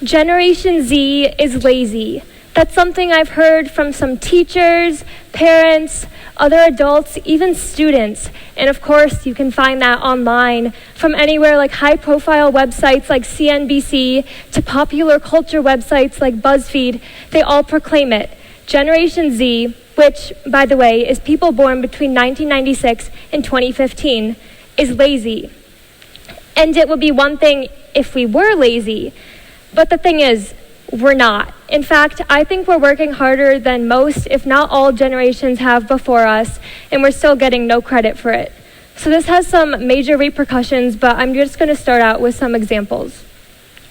Generation Z is lazy. That's something I've heard from some teachers, parents, other adults, even students. And of course, you can find that online from anywhere like high-profile websites like CNBC to popular culture websites like BuzzFeed. They all proclaim it. Generation Z, which, by the way, is people born between 1996 and 2015, is lazy. And it would be one thing if we were lazy, but the thing is, we're not. In fact, I think we're working harder than most, if not all, generations have before us, and we're still getting no credit for it. So this has some major repercussions, but I'm just going to start out with some examples.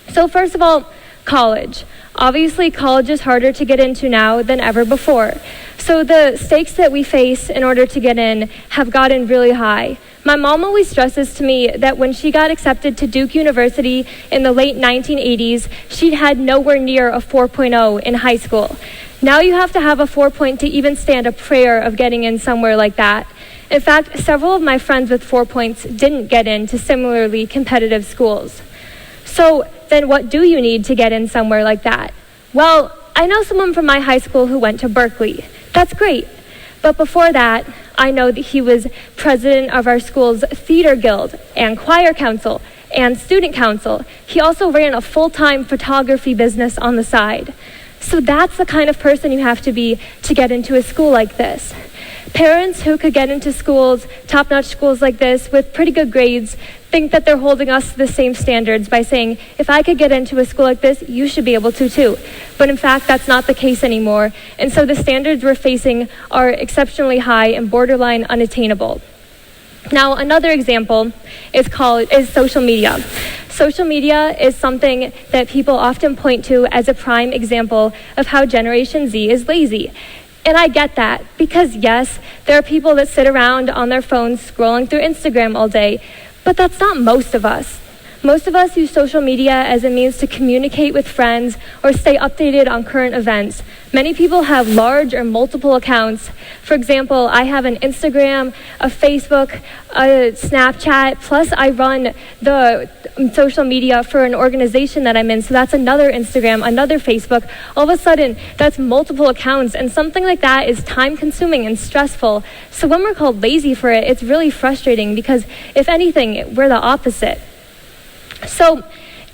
So first of all, college. Obviously, college is harder to get into now than ever before. So the stakes that we face in order to get in have gotten really high. My mom always stresses to me that when she got accepted to Duke University in the late 1980s, she'd had nowhere near a 4.0 in high school. Now you have to have a 4 to even stand a prayer of getting in somewhere like that. In fact, several of my friends with 4 points didn't get into similarly competitive schools. So then what do you need to get in somewhere like that? Well, I know someone from my high school who went to Berkeley. That's great. But before that, I know that he was president of our school's theater guild and choir council and student council. He also ran a full-time photography business on the side. So that's the kind of person you have to be to get into a school like this. Parents who could get into schools, top-notch schools like this with pretty good grades, think that they're holding us to the same standards by saying, if I could get into a school like this, you should be able to too. But in fact, that's not the case anymore. And so the standards we're facing are exceptionally high and borderline unattainable. Now, another example is social media. Social media is something that people often point to as a prime example of how Generation Z is lazy. And I get that, because yes, there are people that sit around on their phones scrolling through Instagram all day, but that's not most of us. Most of us use social media as a means to communicate with friends or stay updated on current events. Many people have large or multiple accounts. For example, I have an Instagram, a Facebook, a Snapchat, plus I run the social media for an organization that I'm in, so that's another Instagram, another Facebook. All of a sudden, that's multiple accounts, and something like that is time-consuming and stressful. So when we're called lazy for it, it's really frustrating because, if anything, we're the opposite. So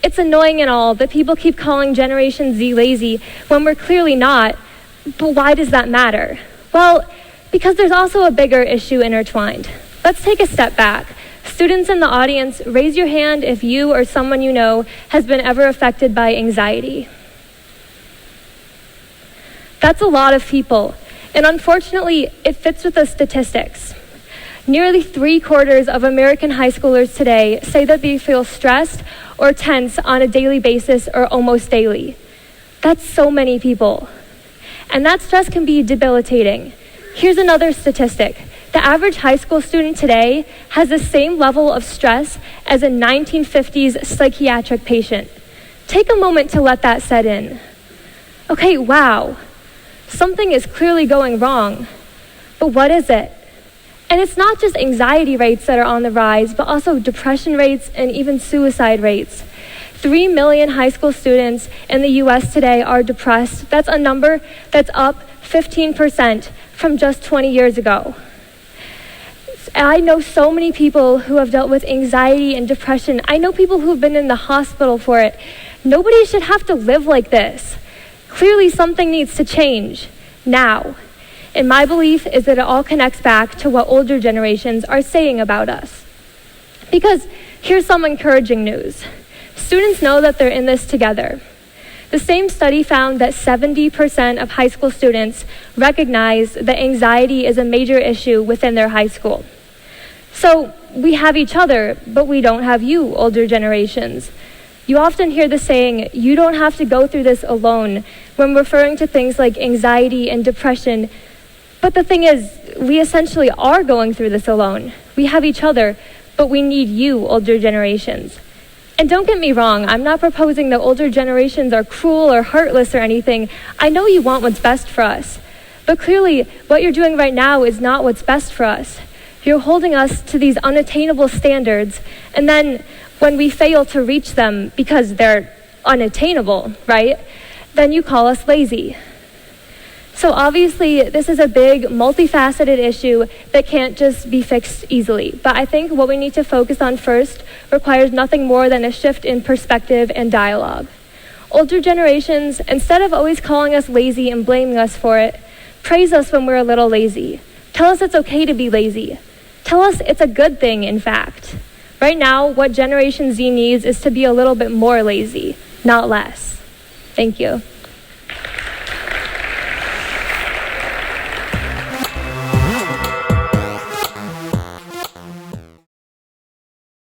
it's annoying and all that people keep calling Generation Z lazy when we're clearly not, but why does that matter? Well, because there's also a bigger issue intertwined. Let's take a step back. Students in the audience, raise your hand if you or someone you know has been ever affected by anxiety. That's a lot of people, and unfortunately, it fits with the statistics. Nearly 3/4 of American high schoolers today say that they feel stressed or tense on a daily basis or almost daily. That's so many people. And that stress can be debilitating. Here's another statistic. The average high school student today has the same level of stress as a 1950s psychiatric patient. Take a moment to let that set in. Okay, wow. Something is clearly going wrong. But what is it? And it's not just anxiety rates that are on the rise, but also depression rates and even suicide rates. 3 million high school students in the US today are depressed. That's a number that's up 15% from just 20 years ago. I know so many people who have dealt with anxiety and depression. I know people who have been in the hospital for it. Nobody should have to live like this. Clearly something needs to change now. And my belief is that it all connects back to what older generations are saying about us. Because here's some encouraging news. Students know that they're in this together. The same study found that 70% of high school students recognize that anxiety is a major issue within their high school. So we have each other, but we don't have you, older generations. You often hear the saying, you don't have to go through this alone, when referring to things like anxiety and depression. But the thing is, we essentially are going through this alone. We have each other, but we need you, older generations. And don't get me wrong, I'm not proposing that older generations are cruel or heartless or anything. I know you want what's best for us. But clearly, what you're doing right now is not what's best for us. You're holding us to these unattainable standards, and then when we fail to reach them because they're unattainable, right? Then you call us lazy. So obviously, this is a big, multifaceted issue that can't just be fixed easily. But I think what we need to focus on first requires nothing more than a shift in perspective and dialogue. Older generations, instead of always calling us lazy and blaming us for it, praise us when we're a little lazy. Tell us it's okay to be lazy. Tell us it's a good thing, in fact. Right now, what Generation Z needs is to be a little bit more lazy, not less. Thank you.